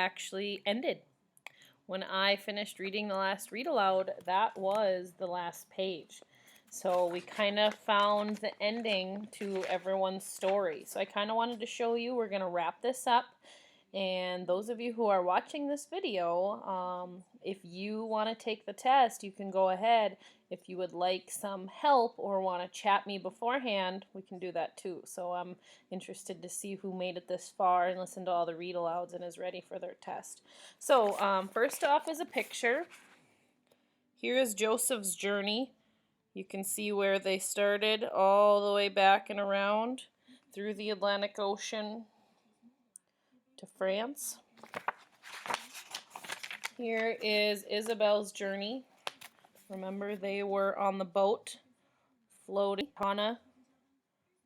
actually ended. When I finished reading the last read aloud, that was the last page. So we kind of found the ending to everyone's story. So I kind of wanted to show you, we're going to wrap this up. And those of you who are watching this video, if you want to take the test, you can go ahead. If you would like some help or want to chat me beforehand, we can do that too. So I'm interested to see who made it this far and listened to all the read alouds and is ready for their test. So first off is a picture. Here is Joseph's journey. You can see where they started all the way back and around through the Atlantic Ocean to France. Here is Isabel's journey. Remember, they were on the boat floating Hana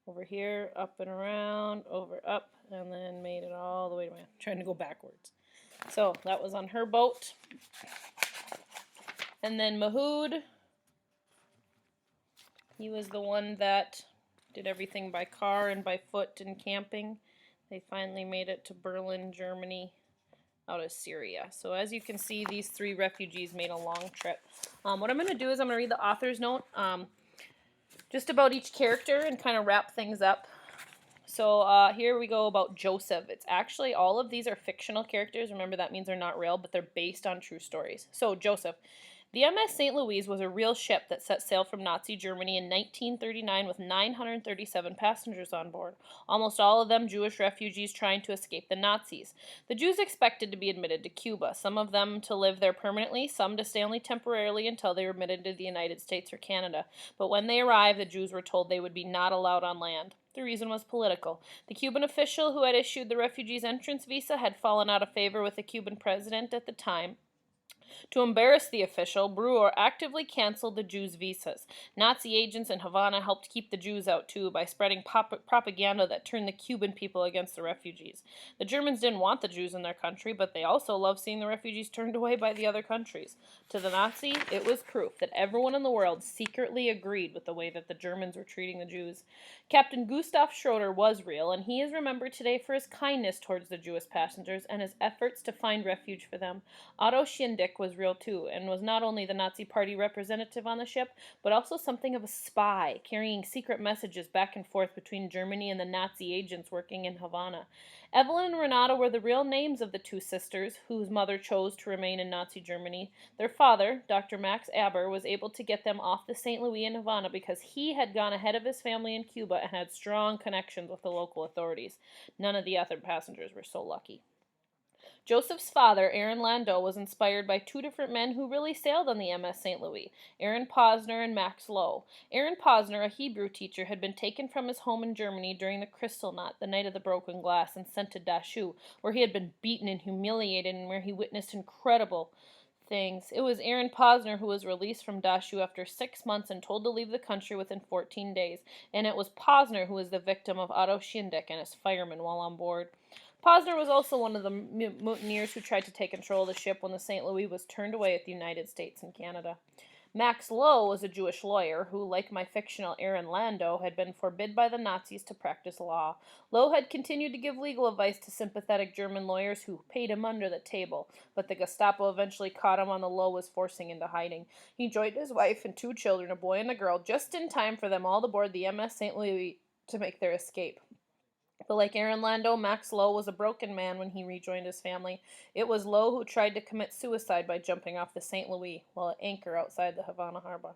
over here, up and around, over, up, and then made it all the way to my, trying to go backwards. So that was on her boat. And then Mahood, he was the one that did everything by car and by foot and camping. They finally made it to Berlin, Germany, out of Syria. So as you can see, these three refugees made a long trip. What I'm going to do is I'm going to read the author's note just about each character and kind of wrap things up. So here we go about Joseph. It's actually, all of these are fictional characters. Remember, that means they're not real, but they're based on true stories. So Joseph. The MS St. Louis was a real ship that set sail from Nazi Germany in 1939 with 937 passengers on board, almost all of them Jewish refugees trying to escape the Nazis. The Jews expected to be admitted to Cuba, some of them to live there permanently, some to stay only temporarily until they were admitted to the United States or Canada. But when they arrived, the Jews were told they would be not allowed on land. The reason was political. The Cuban official who had issued the refugees' entrance visa had fallen out of favor with the Cuban president at the time. To embarrass the official, Brewer actively canceled the Jews' visas. Nazi agents in Havana helped keep the Jews out too by spreading propaganda that turned the Cuban people against the refugees. The Germans didn't want the Jews in their country, but they also loved seeing the refugees turned away by the other countries. To the Nazi, it was proof that everyone in the world secretly agreed with the way that the Germans were treating the Jews. Captain Gustav Schroeder was real, and he is remembered today for his kindness towards the Jewish passengers and his efforts to find refuge for them. Otto Schindick was real too, and was not only the Nazi Party representative on the ship, but also something of a spy, carrying secret messages back and forth between Germany and the Nazi agents working in Havana. Evelyn and Renata were the real names of the two sisters, whose mother chose to remain in Nazi Germany. Their father, Dr. Max Aber, was able to get them off the St. Louis in Havana because he had gone ahead of his family in Cuba and had strong connections with the local authorities. None of the other passengers were so lucky. Joseph's father, Aaron Landau, was inspired by two different men who really sailed on the MS St. Louis, Aaron Posner and Max Lowe. Aaron Posner, a Hebrew teacher, had been taken from his home in Germany during the Kristallnacht, the night of the broken glass, and sent to Dachau, where he had been beaten and humiliated and where he witnessed incredible things. It was Aaron Posner who was released from Dachau after 6 months and told to leave the country within 14 days, and it was Posner who was the victim of Otto Schindick and his firemen while on board. Posner was also one of the mutineers who tried to take control of the ship when the St. Louis was turned away at the United States and Canada. Max Lowe was a Jewish lawyer who, like my fictional Aaron Landau, had been forbid by the Nazis to practice law. Lowe had continued to give legal advice to sympathetic German lawyers who paid him under the table, but the Gestapo eventually caught him on the Lowe was forcing into hiding. He joined his wife and 2 children, a boy and a girl, just in time for them all to board the MS St. Louis to make their escape. But like Aaron Landau, Max Lowe was a broken man when he rejoined his family. It was Lowe who tried to commit suicide by jumping off the St. Louis while at anchor outside the Havana harbor.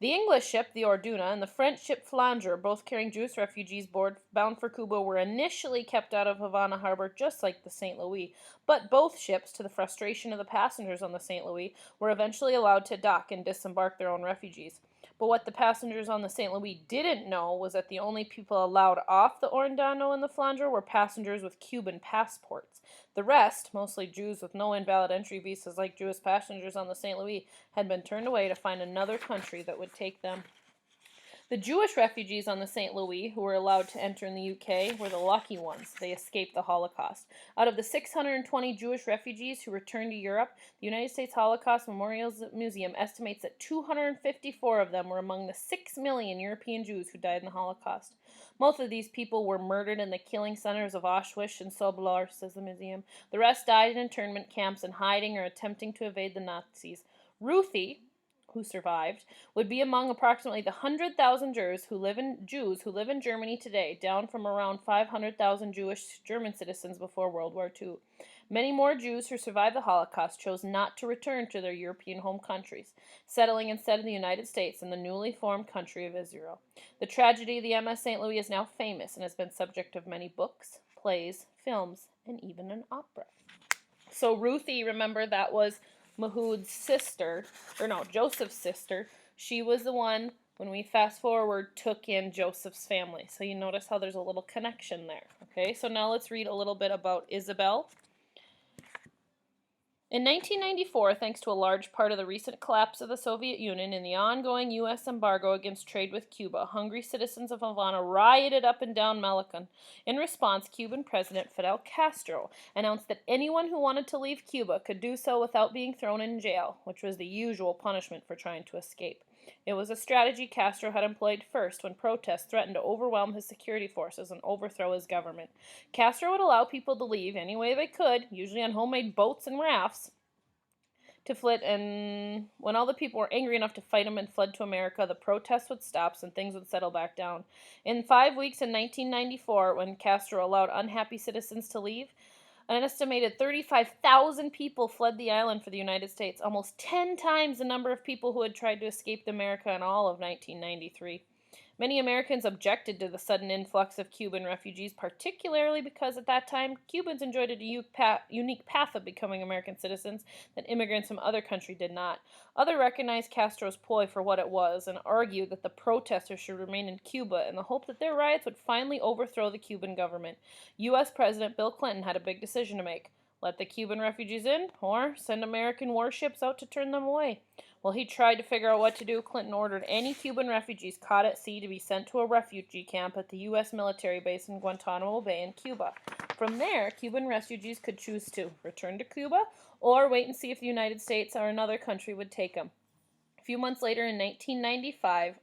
The English ship, the Orduna, and the French ship Flanger, both carrying Jewish refugees bound for Cuba, were initially kept out of Havana harbor just like the St. Louis, but both ships, to the frustration of the passengers on the St. Louis, were eventually allowed to dock and disembark their own refugees. But what the passengers on the St. Louis didn't know was that the only people allowed off the Orindano and the Flanger were passengers with Cuban passports. The rest, mostly Jews with no invalid entry visas like Jewish passengers on the St. Louis, had been turned away to find another country that would take them. The Jewish refugees on the St. Louis, who were allowed to enter in the UK, were the lucky ones. They escaped the Holocaust. Out of the 620 Jewish refugees who returned to Europe, the United States Holocaust Memorial Museum estimates that 254 of them were among the 6 million European Jews who died in the Holocaust. Most of these people were murdered in the killing centers of Auschwitz and Sobibor, says the museum. The rest died in internment camps and hiding or attempting to evade the Nazis. Ruthie, who survived, would be among approximately the 100,000 Jews who live in Germany today, down from around 500,000 Jewish German citizens before World War II. Many more Jews who survived the Holocaust chose not to return to their European home countries, settling instead in the United States and the newly formed country of Israel. The tragedy of the MS St. Louis is now famous and has been subject of many books, plays, films, and even an opera. So Ruthie, remember, that was Mahoud's sister, or no, Joseph's sister. She was the one, when we fast forward, took in Joseph's family. So you notice how there's a little connection there. Okay, so now let's read a little bit about Isabel. In 1994, thanks to a large part of the recent collapse of the Soviet Union and the ongoing U.S. embargo against trade with Cuba, hungry citizens of Havana rioted up and down Malecon. In response, Cuban President Fidel Castro announced that anyone who wanted to leave Cuba could do so without being thrown in jail, which was the usual punishment for trying to escape. It was a strategy Castro had employed first when protests threatened to overwhelm his security forces and overthrow his government. Castro would allow people to leave any way they could, usually on homemade boats and rafts, to flee, and when all the people were angry enough to fight him and fled to America, the protests would stop and things would settle back down. In 5 weeks in 1994, when Castro allowed unhappy citizens to leave, an estimated 35,000 people fled the island for the United States, almost 10 times the number of people who had tried to escape America in all of 1993. Many Americans objected to the sudden influx of Cuban refugees, particularly because at that time Cubans enjoyed a unique path of becoming American citizens that immigrants from other countries did not. Others recognized Castro's ploy for what it was and argued that the protesters should remain in Cuba in the hope that their riots would finally overthrow the Cuban government. U.S. President Bill Clinton had a big decision to make. Let the Cuban refugees in, or send American warships out to turn them away. While he tried to figure out what to do, Clinton ordered any Cuban refugees caught at sea to be sent to a refugee camp at the U.S. military base in Guantanamo Bay in Cuba. From there, Cuban refugees could choose to return to Cuba or wait and see if the United States or another country would take them. A few months later, in 1995,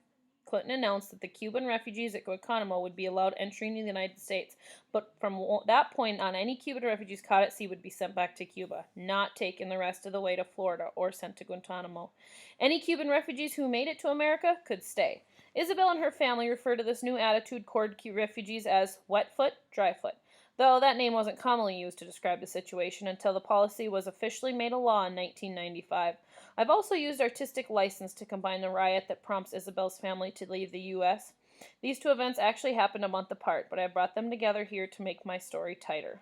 Clinton announced that the Cuban refugees at Guantanamo would be allowed entry into the United States, but from that point on, any Cuban refugees caught at sea would be sent back to Cuba, not taken the rest of the way to Florida or sent to Guantanamo. Any Cuban refugees who made it to America could stay. Isabel and her family refer to this new attitude toward refugees as wet foot, dry foot, though that name wasn't commonly used to describe the situation until the policy was officially made a law in 1995. I've also used artistic license to combine the riot that prompts Isabel's family to leave the U.S. These two events actually happened a month apart, but I brought them together here to make my story tighter.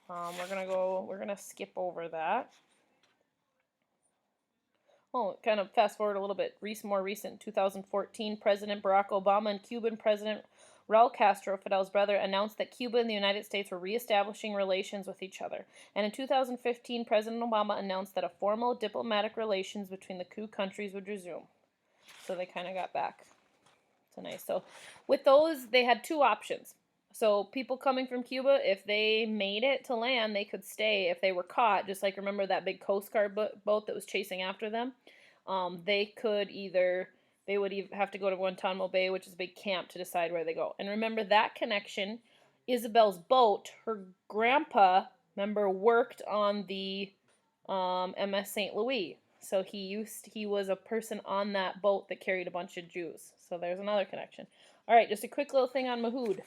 We're gonna skip over that. Oh, kind of fast forward a little bit. More recent, 2014, President Barack Obama and Cuban President Raul Castro, Fidel's brother, announced that Cuba and the United States were reestablishing relations with each other. And in 2015, President Obama announced that a formal diplomatic relations between the two countries would resume. So they kind of got back. So nice. So with those, they had two options. So people coming from Cuba, if they made it to land, they could stay. If they were caught, just like remember that big Coast Guard boat that was chasing after them, they would have to go to Guantanamo Bay, which is a big camp, to decide where they go. And remember that connection, Isabel's boat, her grandpa, remember, worked on the MS St. Louis. So he was a person on that boat that carried a bunch of Jews. So there's another connection. All right, just a quick little thing on Mahoud.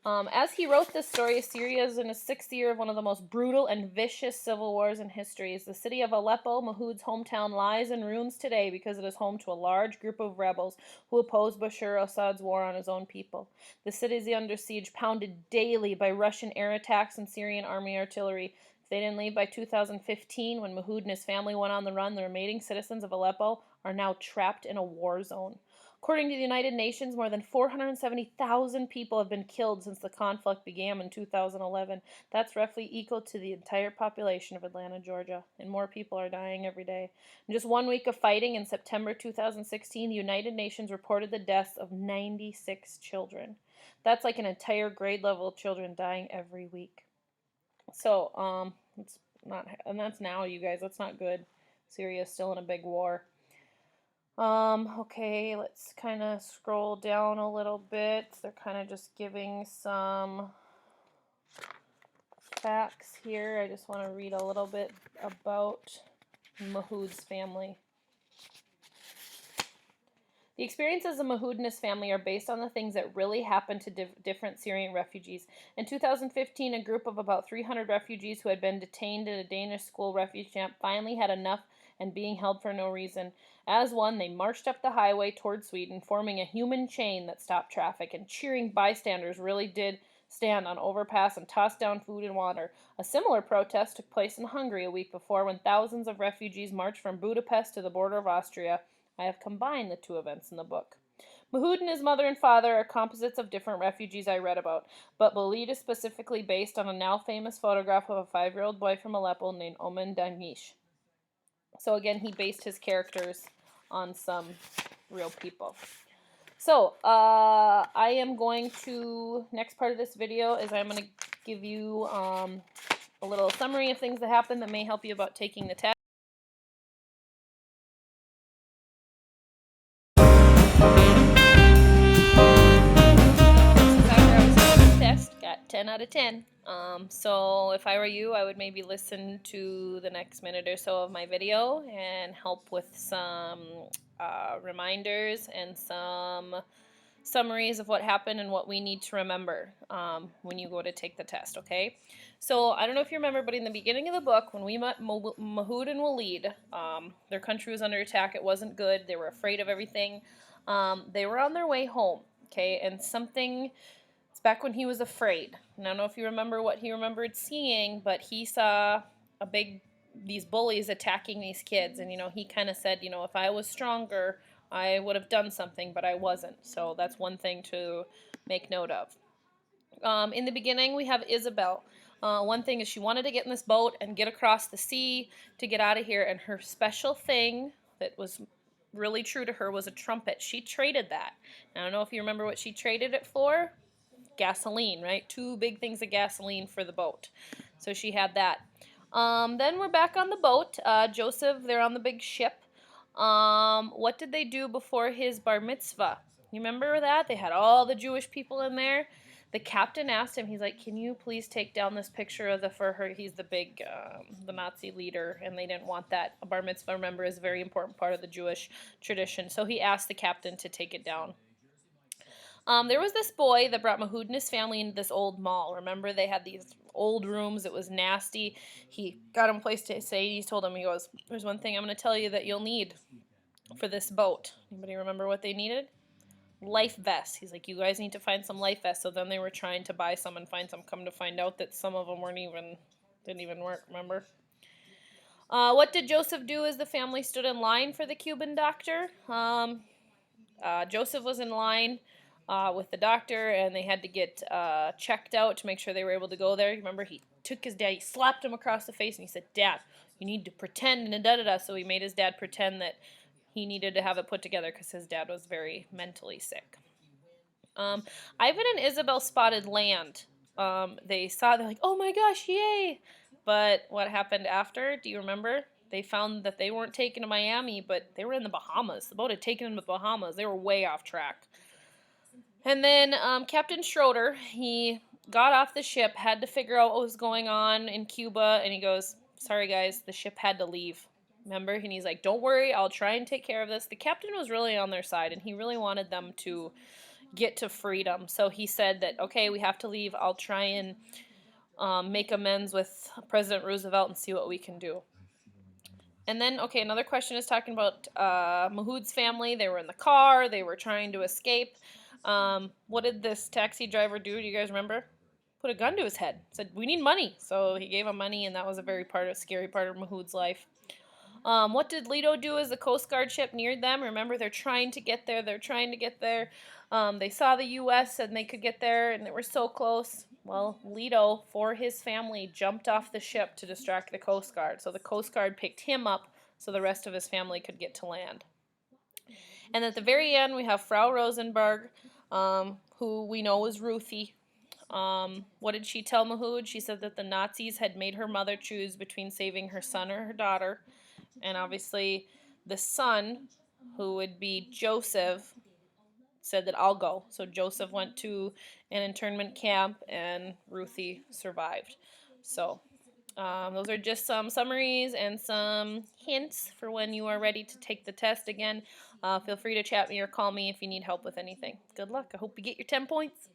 As he wrote this story, Syria is in its sixth year of one of the most brutal and vicious civil wars in history. As the city of Aleppo, Mahoud's hometown, lies in ruins today because it is home to a large group of rebels who oppose Bashar al-Assad's war on his own people. The city is under siege, pounded daily by Russian air attacks and Syrian army artillery. If they didn't leave by 2015, when Mahoud and his family went on the run, the remaining citizens of Aleppo are now trapped in a war zone. According to the United Nations, more than 470,000 people have been killed since the conflict began in 2011. That's roughly equal to the entire population of Atlanta, Georgia, and more people are dying every day. In just 1 week of fighting in September 2016, the United Nations reported the deaths of 96 children. That's like an entire grade level of children dying every week. So, it's not, and that's now, you guys. That's not good. Syria's still in a big war. Okay, let's kind of scroll down a little bit. They're kind of just giving some facts here. I just want to read a little bit about Mahoud's family. The experiences of Mahoud and his family are based on the things that really happened to different Syrian refugees. In 2015, a group of about 300 refugees who had been detained in a Danish school refugee camp finally had enough and being held for no reason. As one, they marched up the highway toward Sweden, forming a human chain that stopped traffic, and cheering bystanders really did stand on overpass and toss down food and water. A similar protest took place in Hungary a week before when thousands of refugees marched from Budapest to the border of Austria. I have combined the two events in the book. Mahoud and his mother and father are composites of different refugees I read about, but Balid is specifically based on a now famous photograph of a 5-year-old boy from Aleppo named Omen Dangish. So again, he based his characters on some real people. So, I am going to, next part of this video is I'm going to give you a little summary of things that happened that may help you about taking the test. Got 10 out of 10. So if I were you, I would maybe listen to the next minute or so of my video and help with some reminders and some summaries of what happened and what we need to remember when you go to take the test, okay? So I don't know if you remember, but in the beginning of the book, when we met Mahoud and Walid, their country was under attack. It wasn't good. They were afraid of everything. They were on their way home, okay? And something... It's back when he was afraid. And I don't know if you remember what he remembered seeing, but he saw these bullies attacking these kids. And, he kind of said, if I was stronger, I would have done something, but I wasn't. So that's one thing to make note of. In the beginning, we have Isabel. One thing is she wanted to get in this boat and get across the sea to get out of here. And her special thing that was really true to her was a trumpet. She traded that. I don't know if you remember what she traded it for. Gasoline, right? 2 big things of gasoline for the boat. So she had that. Then we're back on the boat. Joseph, they're on the big ship. What did they do before his bar mitzvah? You remember that? They had all the Jewish people in there. The captain asked him, he's like, can you please take down this picture of he's the big, the Nazi leader, and they didn't want that. A bar mitzvah, remember, is a very important part of the Jewish tradition. So he asked the captain to take it down. There was this boy that brought Mahoud and his family into this old mall. Remember, they had these old rooms. It was nasty. He got him a place to stay. He told him, he goes, there's one thing I'm going to tell you that you'll need for this boat. Anybody remember what they needed? Life vests. He's like, you guys need to find some life vests. So then they were trying to buy some and find some. Come to find out that some of them didn't even work, remember? What did Joseph do as the family stood in line for the Cuban doctor? Joseph was in line with the doctor, and they had to get checked out to make sure they were able to go there. Remember, he took his dad, he slapped him across the face, and he said, Dad, you need to pretend, and da-da-da. So he made his dad pretend that he needed to have it put together because his dad was very mentally sick. Ivan and Isabel spotted land. They're like, oh my gosh, yay! But what happened after? Do you remember? They found that they weren't taken to Miami, but they were in the Bahamas. The boat had taken them to the Bahamas. They were way off track. And then Captain Schroeder, he got off the ship, had to figure out what was going on in Cuba, and he goes, sorry guys, the ship had to leave. Remember? And he's like, don't worry, I'll try and take care of this. The captain was really on their side, and he really wanted them to get to freedom. So he said that, okay, we have to leave. I'll try and make amends with President Roosevelt and see what we can do. And then, okay, another question is talking about Mahoud's family. They were in the car. They were trying to escape. What did this taxi driver do? Do you guys remember? Put a gun to his head. Said, we need money. So he gave him money, and that was a very scary part of Mahoud's life. What did Lido do as the Coast Guard ship neared them? Remember, they're trying to get there. They're trying to get there. They saw the U.S. and they could get there, and they were so close. Well, Lido, for his family, jumped off the ship to distract the Coast Guard. So the Coast Guard picked him up so the rest of his family could get to land. And at the very end, we have Frau Rosenberg, who we know is Ruthie. What did she tell Mahood? She said that the Nazis had made her mother choose between saving her son or her daughter. And obviously, the son, who would be Joseph, said that I'll go. So Joseph went to an internment camp, and Ruthie survived. So those are just some summaries and some hints for when you are ready to take the test again. Feel free to chat me or call me if you need help with anything. Good luck. I hope you get your 10 points.